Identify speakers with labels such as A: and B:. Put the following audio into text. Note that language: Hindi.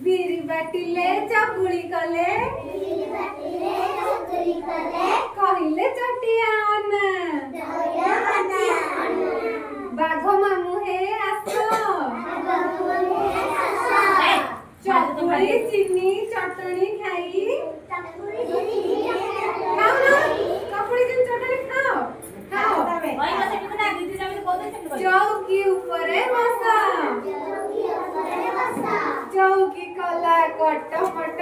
A: बिरी बाटिले चकुली कले कहले चटिया बाघ मामू हे आसो चकुली चीनी चटनी खाई खाओ ना कपड़ी दिन चटनी खाओ खाओ चौकी ऊपरे बसा चौकी कला कट पट